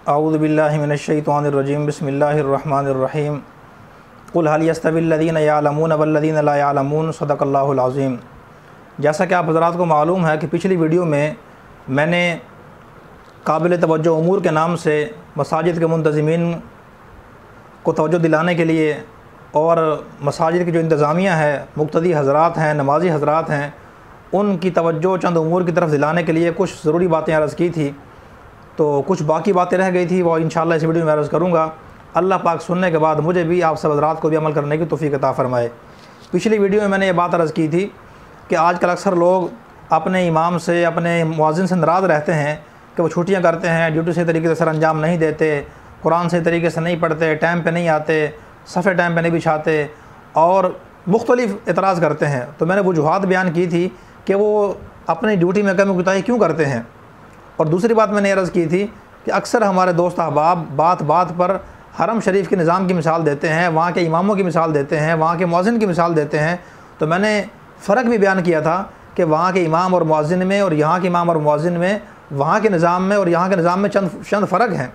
औज़ु बिल्लाहि मिनश्शैतानिर्रजीम बिस्मिल्लाहिर्रहमानिर्रहीम क़ुल हल यस्तविल्लज़ीना यअलमून वल्लज़ीना ला यअलमून सदक़ल्लाहुल अज़ीम। जैसा कि आप हज़रात को मालूम है कि पिछली वीडियो में मैंने काबिल तवज्जो उमूर के नाम से मसाजिद के मुंतज़िमीन को तवज्जो दिलाने के लिए और मसाजिद की जो इंतज़ामिया है, मुक़्तदी हज़रात हैं, नमाज़ी हज़रात हैं, उनकी तवज्जो चंद उमूर की तरफ दिलाने के लिए कुछ ज़रूरी बातें अर्ज़ की थी। तो कुछ बाकी बातें रह गई थी, वो इंशाअल्लाह इस वीडियो में अर्ज़ करूँगा। अल्लाह पाक सुनने के बाद मुझे भी, आप सब हज़रात को भी अमल करने की तौफ़ीक़ अता फ़रमाए। पिछली वीडियो में मैंने ये बात अर्ज़ की थी कि आजकल अक्सर लोग अपने इमाम से, अपने मुअज़्ज़िन से नाराज़ रहते हैं कि वो छुट्टियाँ करते हैं, ड्यूटी सही तरीके से सर अंजाम नहीं देते, कुरान सही तरीके से नहीं पढ़ते, टाइम पे नहीं आते, सफ़े टाइम पे नहीं बिछाते और मुख्तलिफ़ एतराज़ करते हैं। तो मैंने वजूहात बयान की थी कि वो अपनी ड्यूटी में कमी कोताही क्यों करते हैं। और दूसरी बात मैंने अर्ज़ की थी कि अक्सर हमारे दोस्त अहबाब बात बात पर हरम शरीफ के निज़ाम की मिसाल देते हैं, वहाँ के इमामों की मिसाल देते हैं, वहाँ के मुअज़्ज़िन की मिसाल देते हैं। तो मैंने फ़र्क भी बयान किया था कि वहाँ के इमाम और मुअज़्ज़िन में और यहाँ के इमाम और मुअज़्ज़िन में, वहाँ के निज़ाम में और यहाँ के निज़ाम में चंद फ़र्क हैं,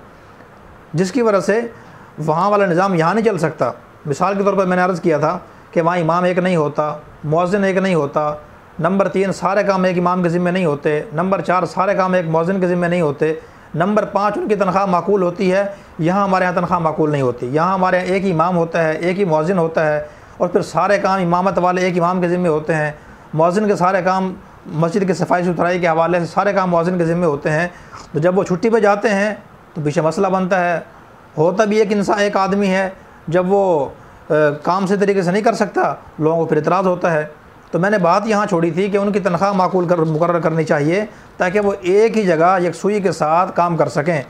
जिसकी वजह से वहाँ वाला निज़ाम यहाँ नहीं चल सकता। मिसाल के तौर पर मैंने अर्ज़ किया था कि वहाँ इमाम एक नहीं होता, मुअज़्ज़िन एक नहीं होता। नंबर 3, सारे काम एक इमाम के ज़िम्मे नहीं होते। नंबर 4, सारे काम एक मुअज़्ज़िन के ज़िम्मे नहीं होते। नंबर 5, उनकी तनख्वाह माकूल होती है। यहाँ हमारे यहाँ तनख्वाह माकूल नहीं होती। यहाँ हमारे यहाँ एक ही इमाम होता है, एक ही मुअज़्ज़िन होता है और फिर सारे काम इमामत वाले एक इमाम के ज़िम्मे होते हैं। मुअज़्ज़िन के सारे काम, मस्जिद की सफाई सुथराई के हवाले से सारे काम मुअज़्ज़िन के ज़िम्मे होते हैं। तो जब वो छुट्टी पर जाते हैं तो पीछे मसला बनता है। होता भी एक आदमी है, जब वो काम से तरीके से नहीं कर सकता, लोगों को फिर इतराज़ होता है। तो मैंने बात यहाँ छोड़ी थी कि उनकी तनख्वाह मुकर्रर करनी चाहिए ताकि वो एक ही जगह यकसुई के साथ काम कर सकें।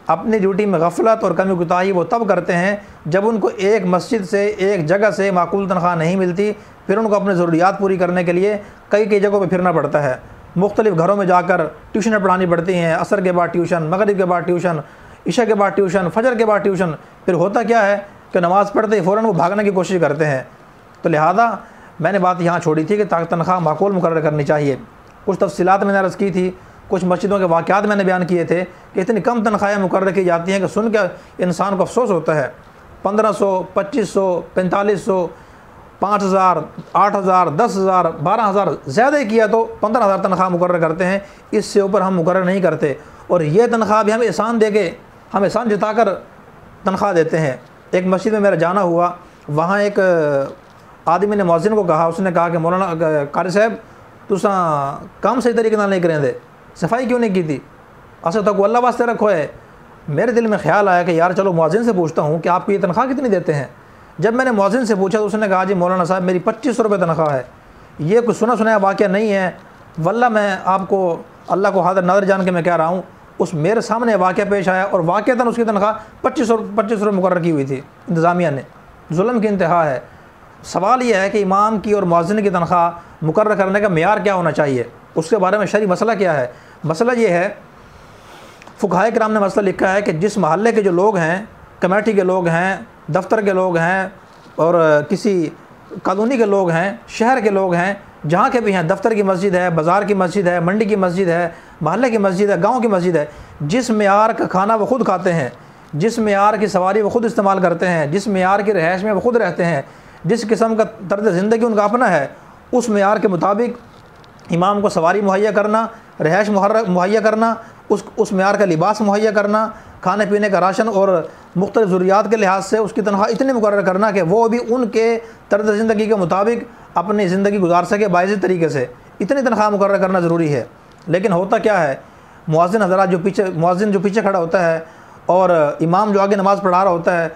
अपनी ड्यूटी में गफलत और कमी कोताही वो तब करते हैं जब उनको एक मस्जिद से, एक जगह से माकूल तनख्वाह नहीं मिलती। फिर उनको अपनी ज़रूरियात पूरी करने के लिए कई जगहों पर फिरना पड़ता है। मुख्तलिफ़ घरों में जाकर ट्यूशनें पढ़ानी पड़ती हैं, असर के बाद ट्यूशन, मगरिब के बाद ट्यूशन, इशा के बाद ट्यूशन, फजर के बाद ट्यूशन। फिर होता क्या है कि नमाज़ पढ़ते ही फ़ौरन वो भागने की कोशिश करते हैं। तो लिहाजा मैंने बात यहाँ छोड़ी थी कि तनख्वाह माकूल मुकर्रर करनी चाहिए। कुछ तफसीलात मैंने अर्ज़ की थी, कुछ मस्जिदों के वाक़यात मैंने बयान किए थे कि इतनी कम तनख्वाहें मुकर्रर की जाती हैं कि सुन के इंसान को अफसोस होता है। 1500, 2500, 4500, 5000, 8000, 10,000, 12,000, ज़्यादा ही किया तो 15,000 तनख्वाह मुकर्रर करते हैं। इससे ऊपर हम मुकर्रर नहीं करते और ये तनख्वाह भी हम एहसान दे के, हम एहसान जताकर तनख्वाह देते हैं। एक मस्जिद में मेरा जाना हुआ, वहाँ एक आदमी ने मुअज़्ज़िन को कहा, उसने कहा कि मौलाना कारी साहब तुसा काम सही तरीके नाल नहीं करें दे, सफाई क्यों नहीं की थी, असा तो अल्लाह वास्ते रखो है। मेरे दिल में ख्याल आया कि यार चलो मुअज़्ज़िन से पूछता हूँ कि आपकी ये तनख्वाह कितनी देते हैं। जब मैंने मुअज़्ज़िन से पूछा तो उसने कहा जी मौलाना साहब मेरी 2500 रुपये तनख्वाह है। ये कुछ सुना सुनाया वाक़या नहीं है, वल्लाह मैं आपको अल्लाह को हाज़िर नाज़िर जान के मैं कह रहा हूँ, उस मेरे सामने वाक़या पेश आया और वाक़तन उसकी तनख्वाह 2500 रुपये मुकर्रर की हुई थी इंतज़ामिया ने। जुल्म की इंतहा है। सवाल यह है कि इमाम की और मुअज़्ज़िन की तनख्वाह मुकर्रर करने का मेयार क्या होना चाहिए, उसके बारे में शरई मसला क्या है। मसला ये है, फ़ुक़हाए किराम ने मसला लिखा है कि जिस महल्ले के जो लोग हैं, कमेटी के लोग हैं, दफ्तर के लोग हैं और किसी कॉलोनी के लोग हैं, शहर के लोग हैं, जहाँ के भी हैं, दफ्तर की मस्जिद है, बाज़ार की मस्जिद है, मंडी की मस्जिद है, महल्ले की मस्जिद है, गाँव की मस्जिद है, जिस मेयार का खाना वो ख़ुद खाते हैं, जिस मेयार की सवारी वो ख़ुद इस्तेमाल करते हैं, जिस मेयार की रहायश में वो ख़ुद रहते हैं, जिस किस्म का तर्ज़ ज़िंदगी उनका अपना है, उस मेयार के मुताबिक इमाम को सवारी मुहैया करना, रहायश मुहैया करना, उस मेयार का लिबास मुहैया करना, खाने पीने का राशन और मुख्तलिफ़ ज़रूरियात के लिहाज से उसकी तनख्वाह इतनी मुकर्रर करना कि वो भी उनके तर्ज़ ज़िंदगी के मुताबिक अपनी ज़िंदगी गुजार सके बाइज़ तरीके से। इतनी तनख्वाह मुकर्रर करना ज़रूरी है। लेकिन होता क्या है, मुअज़्ज़िन हज़रात मुअज़्ज़िन जो पीछे खड़ा होता है और इमाम जो आगे नमाज़ पढ़ा रहा होता है,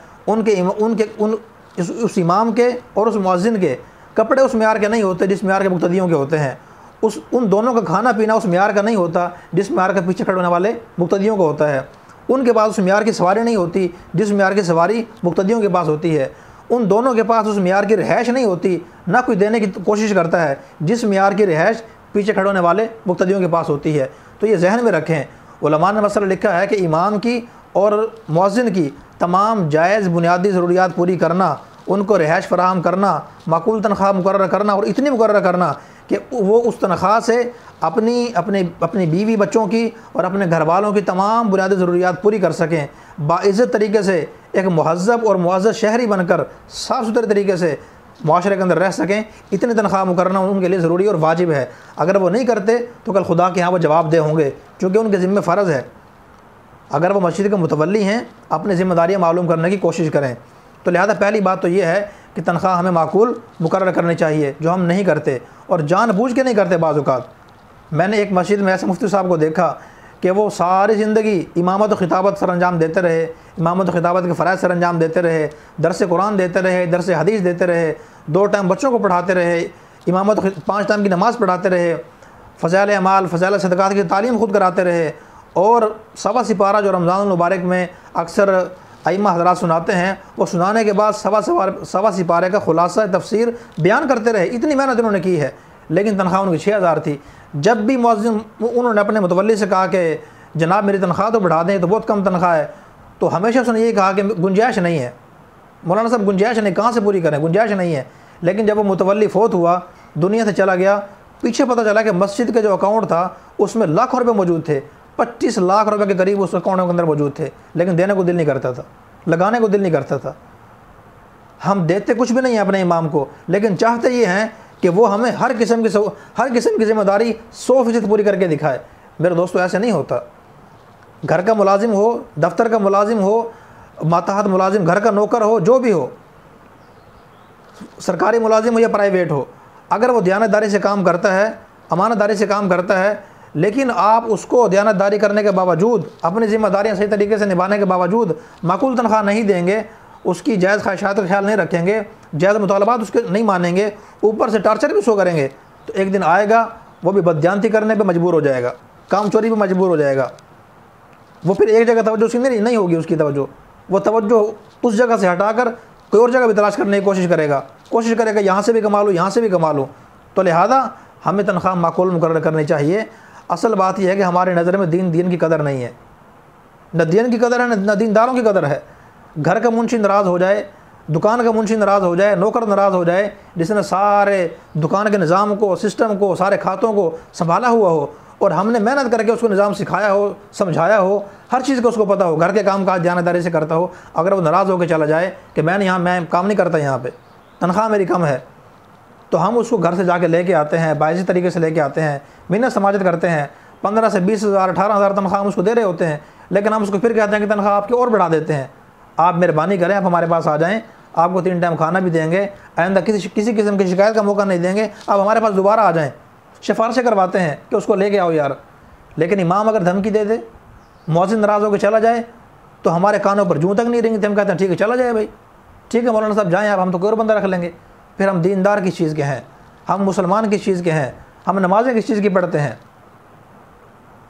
उस इमाम के और उस मुअज़्ज़िन के कपड़े उस मेयार के नहीं होते जिस मेयार के मुक़्तदियों के होते हैं। उन दोनों का खाना पीना उस मेयार का नहीं होता जिस मेयार के पीछे खड़े होने वाले मुक़्तदियों को होता है। उनके पास उस मेयार की सवारी नहीं होती जिस मेयार की सवारी मुक़्तदियों के पास होती है। उन दोनों के पास उस मेयार की रिहाइश नहीं होती, ना कोई देने की कोशिश करता है जिस मेयार की रिहाइश पीछे खड़े होने वाले मुक़्तदियों के पास होती है। तो ये जहन में रखें। उलमा ने मसला लिखा है कि इमाम की और मुअज़्ज़िन की तमाम जायज़ बुनियादी ज़रूरियात पूरी करना, उनको रिहाइश फ़राहम करना, माकूल तनख्वाह मुकर्रर करना और इतनी मुकर्रर करना कि वो उस तनख्वाह से अपनी बीवी बच्चों की और अपने घर वालों की तमाम बुनियादी ज़रूरियात पूरी कर सकें, बाइज़्ज़त तरीके से एक मुहज़्ज़ब और मुअज़्ज़ज़ शहरी बनकर साफ़ सुथरे तरीके से माशरे के अंदर रह सकें। इतनी तनख्वाह मुकर्रर उनके लिए ज़रूरी और वाजिब है। अगर वो नहीं करते तो कल खुदा के यहाँ वो जवाबदेह होंगे, क्योंकि उनके ज़िम्मे फ़र्ज़ है। अगर वो मस्जिद के मुतवल्ली हैं, अपनी ज़िम्मेदारियाँ मालूम करने की कोशिश करें। तो लिहाजा पहली बात तो ये है कि तनख्वाह हमें माकूल मुकर्रर करनी चाहिए, जो हम नहीं करते और जानबूझ के नहीं करते। बाज़ औक़ात मैंने एक मस्जिद में ऐसे मुफ्ती साहब को देखा कि वो सारी ज़िंदगी इमामत और ख़िताबत सर अंजाम देते रहे, इमामत और ख़िताबत के फ़राइज़ सर अंजाम देते रहे, दरस कुरान देते रहे, दरस हदीस देते रहे, 2 टाइम बच्चों को पढ़ाते रहे, इमामत 5 टाइम की नमाज़ पढ़ाते रहे, फ़ज़ाइल अमाल फ़ज़ाइल सदक़ात की तालीम ख़ुद कराते रहे। और सवा सिपारा जो रमज़ान मुबारक में अक्सर अइम्मा हज़रात सुनाते हैं, वो सुनाने के बाद सवा सिपारे का ख़ुलासा तफ़सीर बयान करते रहे। इतनी मेहनत उन्होंने की है, लेकिन तनख्वाह उनकी 6000 थी। जब भी मुअज़्ज़िन उन्होंने अपने मुतवल्ली से कहा कि जनाब मेरी तनख्वाह तो बढ़ा दें, तो बहुत कम तनख्वाह है, तो हमेशा उसने ये कहा कि गुंजाइश नहीं है। मौलाना साहब गुंजाइश नहीं, कहाँ से पूरी करें, गुंजाइश नहीं है। लेकिन जब वो मुतवल्ली फ़ौत हुआ, दुनिया से चला गया, पीछे पता चला कि मस्जिद के जो अकाउंट था उसमें लाखों रुपये मौजूद थे, 25 लाख रुपए के करीब उस अकाउंट के अंदर मौजूद थे, लेकिन देने को दिल नहीं करता था, लगाने को दिल नहीं करता था। हम देते कुछ भी नहीं है अपने इमाम को, लेकिन चाहते ये हैं कि वो हमें हर किस्म की ज़िम्मेदारी 100% पूरी करके दिखाए। मेरे दोस्तों, ऐसे नहीं होता। घर का मुलाजिम हो, दफ्तर का मुलाजिम हो, मातहत मुलाजिम, घर का नौकर हो, जो भी हो, सरकारी मुलाजिम हो या प्राइवेट हो, अगर वो दयानतदारी से काम करता है, अमानतदारी से काम करता है, लेकिन आप उसको दयानतदारी करने के बावजूद, अपनी ज़िम्मेदारियाँ सही तरीके से निभाने के बावजूद माकूल तनख्वाह नहीं देंगे, उसकी जायज़ ख्वाहिशात का ख्याल नहीं रखेंगे, जायज़ मुतालबात उसके नहीं मानेंगे, ऊपर से टार्चर भी सो करेंगे, तो एक दिन आएगा वो भी बददियानती करने पे मजबूर हो जाएगा, काम चोरी पे मजबूर हो जाएगा। वो फिर एक जगह तवज्जो उसकी नहीं होगी, उसकी तवज्जो, वो तवज्जो उस जगह से हटाकर कोई और जगह भी तलाश करने की कोशिश करेगा यहाँ से भी कमा लूँ, यहाँ से भी कमा लूँ। तो लिहाजा हमें तनख्वाह माकूल मुकर्रर करनी चाहिए। असल बात यह है कि हमारी नज़र में दीन की कदर नहीं है, न दीन की कदर है, न दीनदारों की कदर है। घर का मुंशी नाराज़ हो जाए, दुकान का मुंशी नाराज़ हो जाए, नौकर नाराज़ हो जाए, जिसने सारे दुकान के निज़ाम को, सिस्टम को, सारे खातों को संभाला हुआ हो, और हमने मेहनत करके उसको निज़ाम सिखाया हो, समझाया हो, हर चीज़ को उसको पता हो, घर के काम काज जानदारी से करता हो, अगर वो नाराज़ होकर चला जाए कि मैं काम नहीं करता, यहाँ पर तनख्वाह मेरी कम है, तो हम उसको घर से जाके लेके आते हैं, बाइज़ी तरीके से लेके आते हैं, मिन्नत समाजत करते हैं, 15 से 20,000 18,000 तनख्वाह हम उसको दे रहे होते हैं, लेकिन हम उसको फिर कहते हैं कि तनख्वाह आपकी और बढ़ा देते हैं, आप मेहरबानी करें, आप हमारे पास आ जाएं, आपको 3 टाइम खाना भी देंगे, आइंदा किसी किस्म की शिकायत का मौका नहीं देंगे, आप हमारे पास दोबारा आ जाएँ। सिफारिशें करवाते हैं कि उसको लेके आओ यार। लेकिन इमाम अगर धमकी दे दे, मुअज्जिन नाराज़ होकर चला जाए, तो हमारे कानों पर जूँ तक नहीं रहेंगे, हम कहते हैं ठीक है चला जाए भाई, ठीक है मौलाना साहब जाएँ आप, हम तो कोई और बंदा रख लेंगे। फिर हम दीनदार किस चीज़ के हैं, हम मुसलमान किस चीज़ के हैं, हम नमाज़ें किस चीज़ की पढ़ते हैं।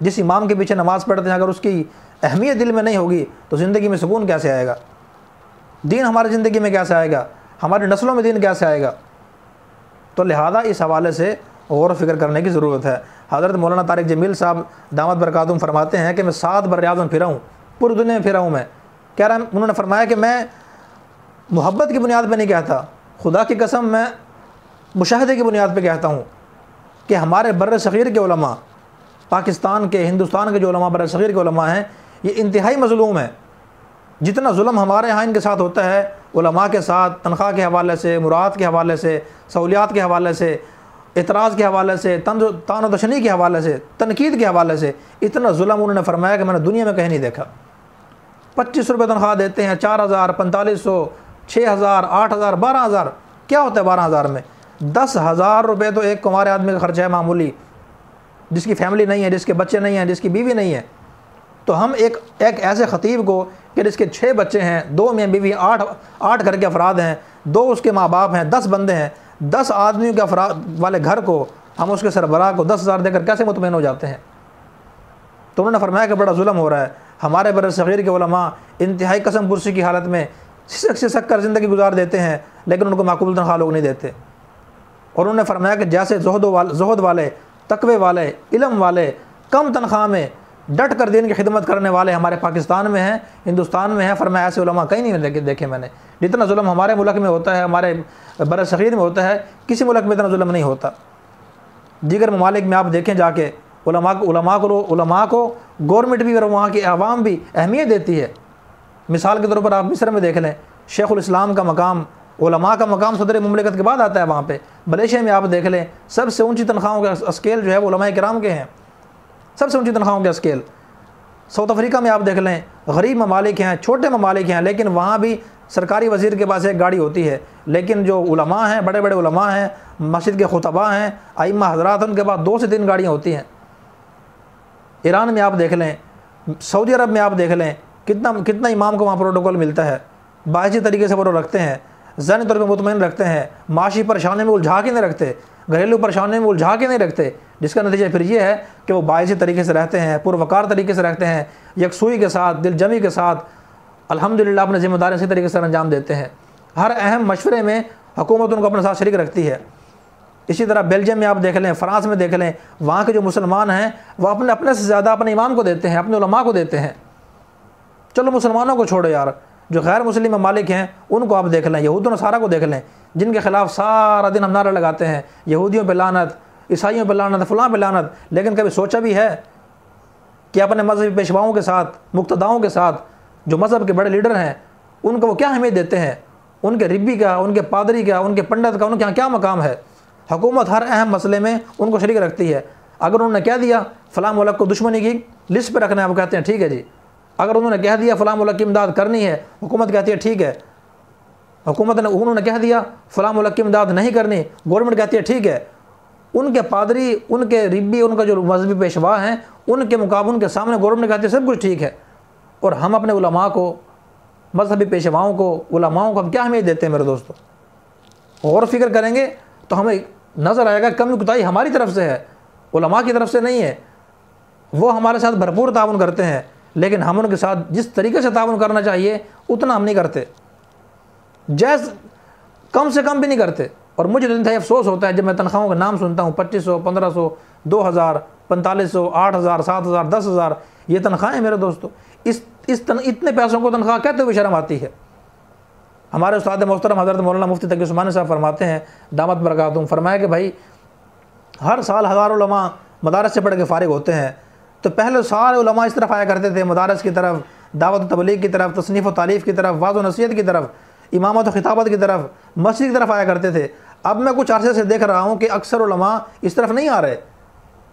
जिस इमाम के पीछे नमाज़ पढ़ते हैं, अगर उसकी अहमियत दिल में नहीं होगी तो ज़िंदगी में सुकून कैसे आएगा, दीन हमारी ज़िंदगी में कैसे आएगा, हमारी नस्लों में दीन कैसे आएगा। तो लिहाजा इस हवाले से गौर फ़िक्र करने की ज़रूरत है। हज़रत मौलाना तारिक जमील साहब दामत बरकातुहुम फरमाते हैं कि मैं 7 बर-ए-आज़म फिरा हूँ, पूरी दुनिया में फिरा हूँ मैं। कह रहा उन्होंने फरमाया कि मैं मोहब्बत की बुनियाद पर नहीं कहता, खुदा की कसम मैं मुशाहदे की बुनियाद पर कहता हूँ कि हमारे बर-ए-सग़ीर के उलमा, पाकिस्तान के, हिंदुस्तान के जो उलमा बर-ए-सग़ीर के उलमा हैं, ये इंतहाई मज़लूम हैं। जितना जुल्म हमारे यहाँ इनके साथ होता है, उलमा के साथ, तनख्वाह के हवाले से, मुराद के हवाले से, सहूलियात के हवाले से, इतराज़ के हवाले से, तान व तशनी के हवाले से, तनकीद के हवाले से, इतना जुल्म उन्होंने फरमाया कि मैंने दुनिया में कहीं नहीं देखा। 25 रुपये तनख्वाह देते हैं, 4,000, 4500, 6,000, 8,000, 12,000। क्या होता है 12,000 में? 10,000 रुपये तो एक कुंवारे आदमी का खर्चा है मामूली, जिसकी फैमिली नहीं है, जिसके बच्चे नहीं हैं, जिसकी बीवी नहीं है। तो हम एक ऐसे ख़तीब को कि जिसके 6 बच्चे हैं, 2 मियाँ बीवी, 8 घर के अफराद हैं, 2 उसके माँ बाप हैं, 10 बंदे हैं, 10 आदमियों के अफराद वाले घर को हम उसके सरबराह को 10,000 देकर कैसे मुतमईन हो जाते हैं। तो उन्होंने फरमाया कि बड़ा जुल्म हो रहा है। हमारे बर-ए-सग़ीर के उलमा इंतहाई कसम पुरसी की हालत में सिसक कर ज़िंदगी गुजार देते हैं, लेकिन उनको माकूल तनख्वाह लोग नहीं देते। और उन्होंने फरमाया कि जैसे ज़ुहद वाले, तकवे वाले, इल्म वाले, कम तनख्वाह में डट कर दीन की खिदमत करने वाले हमारे पाकिस्तान में हैं, हिंदुस्तान में हैं, फरमाया ऐसे उलमा कहीं नहीं देखे मैंने। जितना जुल्म हमारे मुल्क में होता है, हमारे बर-ए-सग़ीर में होता है, किसी मुल्क में इतना जुल्म नहीं होता। दीगर ममालिक में आप देखें जाके उलमा को गवर्नमेंट भी और वहाँ की आवाम भी अहमियत देती है। मिसाल के तौर पर आप मिस्र में देख लें, शेखुल इस्लाम का मकाम, उलमा का मकाम सदर मुमलिकत के बाद आता है वहाँ पे। मलेशिया में आप देख लें, सबसे ऊंची तनख्वाहों का स्केल जो है वो उलमाए किराम के हैं, सबसे ऊंची तनख्वाहों का स्केल। साउथ अफ्रीका में आप देख लें, गरीब ममालिक हैं, छोटे ममालिक हैं, लेकिन वहाँ भी सरकारी वज़ीर के पास एक गाड़ी होती है, लेकिन जो उलमा हैं, बड़े बड़े उलमा हैं, मस्जिद के खुतबा हैं, आइम्मा हज़रात, उनके पास 2 से 3 गाड़ियाँ होती हैं। ईरान में आप देख लें, सऊदी अरब में आप देख लें, कितना इमाम को वहाँ प्रोटोकॉल मिलता है, बाहरी तरीके से वो रखते हैं, ज़हनी तौर पर मुतमईन रखते हैं, माशी परेशानी में उलझा के नहीं रखते, घरेलू परेशानी में उलझा के नहीं रखते, जिसका नतीजा फिर ये है कि वो बायसी तरीके से रहते हैं, पुरवकार तरीके से रहते हैं, यकसुई के साथ, दिलजमी के साथ अल्हम्दुलिल्लाह अपने ज़िम्मेदारी इसी तरीके से अंजाम देते हैं। हर अहम मशवरे में हुकूमत उनको अपने साथ शरीक रखती है। इसी तरह बेल्जियम में आप देख लें, फ़्रांस में देख लें, वहाँ के जो मुसलमान हैं वो अपने से ज़्यादा अपने इमाम को देते हैं, अपने उलमा को देते हैं। चलो मुसलमानों को छोड़ो यार, जो गैर मुस्लिम ममालिक हैं उनको आप देख लें, यहूद और नसारा को देख लें, जिनके ख़िलाफ़ सारा दिन हम नारे लगाते हैं, यहूदियों पे लानत, ईसाइयों पे लानत, फ़लाँ पे लानत, लेकिन कभी सोचा भी है कि अपने मजहबी पेशवाओं के साथ, मुक्तदाओं के साथ, जो मज़हब के बड़े लीडर हैं, उनको वो क्या अहमियत देते हैं, उनके रिब्बी का, उनके पादरी का, उनके पंडित का उनके यहाँ क्या मकाम है। हुकूमत हर अहम मसले में उनको शरीक रखती है। अगर उन्होंने कह दिया फ़लाँ मुल्क को दुश्मनी की लिस्ट पर रखना है, वो कहते हैं ठीक है जी। अगर उन्होंने कह दिया फ़लाँ मुल्क की इमदाद करनी है, हुकूमत कहती है ठीक है। उन्होंने कह दिया फ़लाँ मुल्क की इमदाद नहीं करनी, गवर्नमेंट कहती है ठीक है। उनके पादरी, उनके रिब्बी, उनका जो मजहबी पेशवा हैं, उनके मुकाबले उनके सामने गवर्नमेंट कहती है सब कुछ ठीक है। और हम अपने उलमा को, मजहबी पेशवाओं को, उलमाओं को हम क्या अहमियत देते हैं मेरे दोस्तों। और फिक्र करेंगे तो हमें नज़र आएगा कमी कुताही हमारी तरफ से है, उलमा की तरफ से नहीं है। वो हमारे साथ भरपूर ताउन करते हैं, लेकिन हम उनके साथ जिस तरीके से ताउन करना चाहिए उतना हम नहीं करते, जैस कम से कम भी नहीं करते। और मुझे तो इंतहाई अफसोस होता है जब मैं तनख्वाहों का नाम सुनता हूँ, 2500, 1500, 2000, 4500, 8000, 7000, 10,000 ये तनख्वाहें मेरे दोस्तों। इतने पैसों को तनख्वाह कहते हुए शर्म आती है। हमारे उस्ताद मोहतरम हज़रत मौलाना मुफ्ती तकी उस्मानी साहब फरमाते हैं, दामत बरकातुहूम, फरमाया कि भाई हर साल हज़ारों उलमा मदारस से पढ़ के फ़ारिग होते हैं। तो पहले सारे उलमा इस तरफ आया करते थे, मदारस की तरफ, दावत तबलीग की तरफ, तसनीफ़ व तालीफ़ की तरफ, वाज़ व नसीहत की तरफ, इमामत व खिताबत की तरफ, मस्जिद की तरफ आया करते थे। अब मैं कुछ अरसे से देख रहा हूँ कि अक्सर उलमा इस तरफ नहीं आ रहे।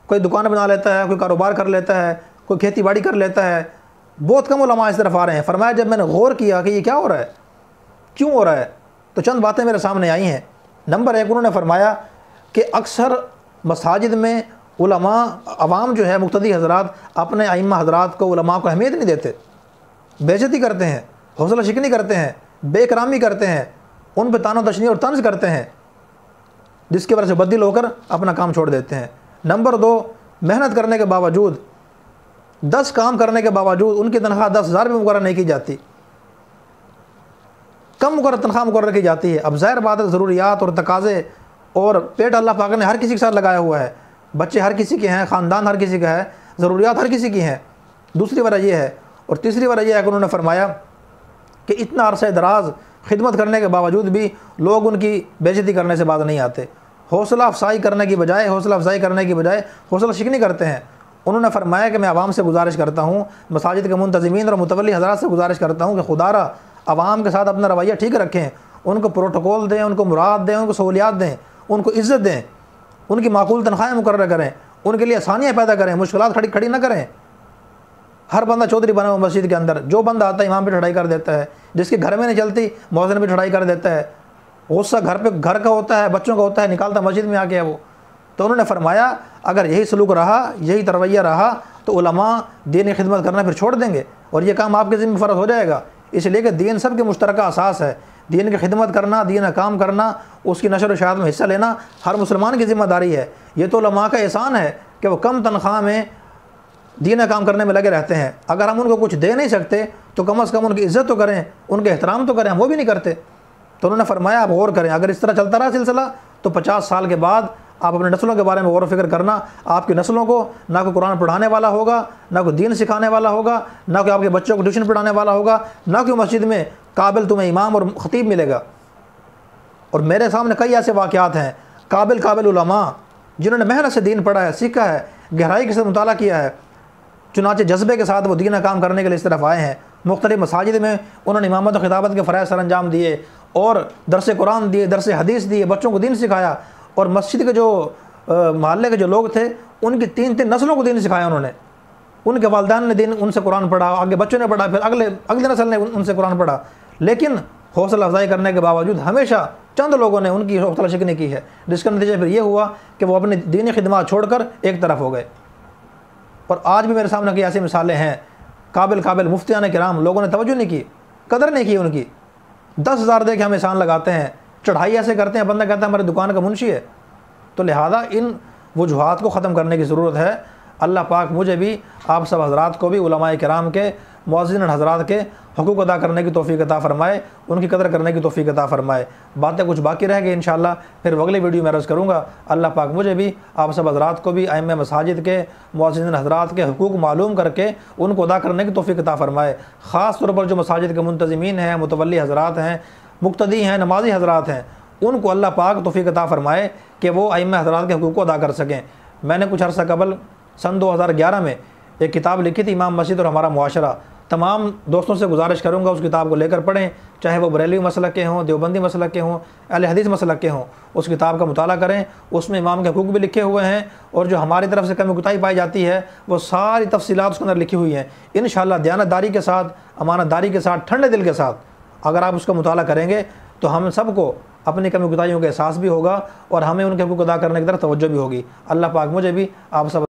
कोई दुकान बना लेता है, कोई कारोबार कर लेता है, कोई खेती बाड़ी कर लेता है, बहुत कम उलमा इस तरफ आ रहे हैं। फरमाया जब मैंने गौर किया कि ये क्या हो रहा है, क्यों हो रहा है, तो चंद बातें मेरे सामने आई हैं। नंबर 1, उन्होंने फरमाया कि अक्सर मसाजिद में उलमा अवाम जो है, मुक्तदी हज़रात अपने आइम्मा हज़रात को, उलमा को अहमियत नहीं देते, बेइज्जती करते हैं, हौसला शिकनी करते हैं, बेकरामी करते हैं, उन पर तानो तशनी और तंज करते हैं, जिसकी वजह से बददिल होकर अपना काम छोड़ देते हैं। नंबर 2, मेहनत करने के बावजूद, 10 काम करने के बावजूद उनकी तनख्वाह 10,000 भी मुकर्रर नहीं की जाती, कम मुकर्रर तनख्वाह मुकर्रर की जाती है। अब ज़ाहिर बात है, ज़रूरियात और तकाज़े और पेट अल्लाह पाक ने हर किसी के साथ लगाया हुआ है, बच्चे हर किसी के हैं, ख़ानदान हर किसी का है, ज़रूरियात हर किसी की हैं। दूसरी वजह यह है। और तीसरी वजह यह है कि उन्होंने फरमाया कि इतना अरसा दराज खिदमत करने के बावजूद भी लोग उनकी बेइज्जती करने से बाज नहीं आते, हौसला अफजाई करने की बजाय हौसला शिकनी करते हैं। उन्होंने फरमाया कि मैं आवाम से गुजारिश करता हूँ, मसाजिद के मुंतज़िमीन और मुतवल्ली हज़रात से गुजारिश करता हूँ कि खुदारा आवाम के साथ अपना रवैया ठीक रखें, उनको प्रोटोकॉल दें, उनको मुराद दें, उनको सहूलियात दें, उनको इज़्ज़त दें, उनकी माकूल तनख्वाहें मुकर्रर करें, उनके लिए आसानियाँ पैदा करें, मुश्किलात खड़ी ना करें। हर बंदा चौधरी बना हुआ मस्जिद के अंदर, जो बंदा आता है इमाम पे चढ़ाई कर देता है, जिसके घर में नहीं चलती मौज़िन पे चढ़ाई कर देता है, गुस्सा घर का होता है, बच्चों का होता है, निकालता मस्जिद में आ गया वो। तो उन्होंने फरमाया अगर यही सलूक रहा, यही तरवैया रहा, तो उलमा दीन की खिदमत करना फिर छोड़ देंगे और ये काम आपके ज़िम्मे फ़र्ज़ हो जाएगा। इसलिए कि दीन सब के मुश्तरका असास है, दीन की खिदमत करना, दीन का काम करना, उसकी नशर व इशाअत में हिस्सा लेना हर मुसलमान की ज़िम्मेदारी है। ये तो उलमा का एहसान है कि वो कम तनख्वाह में दीन का काम करने में लगे रहते हैं। अगर हम उनको कुछ दे नहीं सकते तो कम अज़ कम उनकी इज़्ज़त तो करें, उनके एहतराम तो करें, हम वो भी नहीं करते। तो उन्होंने फरमाया आप गौर करें, अगर इस तरह चलता रहा सिलसिला तो 50 साल के बाद आप अपने नस्लों के बारे में गौर फ़िक्र करना, आपकी नस्लों को ना कोई कुरान पढ़ाने वाला होगा, ना कोई दीन सिखाने वाला होगा, ना कोई आपके बच्चों को ट्यूशन पढ़ाने वाला होगा, ना कोई मस्जिद में काबिल तुम्हें इमाम और ख़तीब मिलेगा। और मेरे सामने कई ऐसे वाक़यात हैं, काबिल उलमा जिन्होंने मेहनत से दीन पढ़ा है, सीखा है, गहराई के साथ मुताला किया है, चुनाचे जज्बे के साथ वो दीन काम करने के लिए इस तरफ आए हैं। मुख्तलिफ मसाजिद में उन्होंने इमामत और खिताबत के फ़राइज़ सर अंजाम दिए और दरस कुरान दिए, दरस हदीस दिए, बच्चों को दीन सिखाया। और मस्जिद के जो मोहल्ले के जो लोग थे उनकी 3-3 नस्लों को दीन सिखाया उन्होंने। उनके वालिदैन ने दीन उनसे कुरान पढ़ा, आगे बच्चों ने पढ़ा, फिर अगले नस्ल ने उनसे कुरान पढ़ा। लेकिन हौसला अफजाई करने के बावजूद हमेशा चंद लोगों ने उनकी हौसला शिकनी की है, जिसका नतीजा फिर ये हुआ कि वो अपनी दीनी खिदमत छोड़कर एक तरफ हो गए। और आज भी मेरे सामने की ऐसी मिसालें हैं, काबिल मुफ्तियान किराम, लोगों ने तवज्जो नहीं की, कदर नहीं की उनकी। 10,000 दे के हम एहसान लगाते हैं, चढ़ाई ऐसे करते हैं, बंदा कहता है हमारी दुकान का मुंशी है। तो लिहाजा इन वजूहात को ख़त्म करने की ज़रूरत है। अल्लाह पाक मुझे भी, आप सब हज़रात को भी, उलमाए किराम के, मुअज़्ज़िन हज़रात के हुकूक अदा करने की तौफ़ीक़ अता फ़रमाए, उनकी कदर करने की तौफ़ीक़ अता फ़रमाए। बातें कुछ बाकी रह गई, इंशाअल्लाह फिर अगली वीडियो में अर्ज़ करूँगा। अल्लाह पाक मुझे भी, आप सब हज़रात को भी आइम्मे मसाजिद के, मुअज़्ज़िन हज़रात के हुकूक मालूम करके उनको अदा करने की तौफ़ीक़ अता फ़रमाए। ख़ास तौर पर जो मसाजिद के मुंतज़िमीन हैं, मुतवल्ली हज़रात हैं, मुक्तदी हैं, नमाज़ी हज़रात हैं, उनको अल्लाह पाक तौफ़ीक़ अता फ़रमाए कि वो आइम्मे हज़रात के हुकूक को अदा कर सकें। मैंने कुछ अर्सा कबल सन 2011 में एक किताब लिखी थी, इमाम मस्जिद और हमारा मुआशरा। तमाम दोस्तों से गुजारिश करूँगा उस किताब को लेकर पढ़ें, चाहे वो बरेलवी मसलक के हों, देवबंदी मसलक के हों, अहले हदीस मसलक के हों। उस किताब का मुताला करें, उसमें इमाम के हुकूक भी लिखे हुए हैं और जो हमारी तरफ से कमी कुताही पाई जाती है वो सारी तफसीलात उसके अंदर लिखी हुई हैं। इंशाअल्लाह दयानतदारी के साथ, अमानतदारी के साथ, ठंडे दिल के साथ अगर आप उसका मुताला करेंगे तो हम सबको अपनी कमी कुताहियों का एहसास भी होगा और हमें उनके हुकूक अदा करने की तरफ तवज्जो भी होगी। अल्लाह पाक मुझे भी, आप सब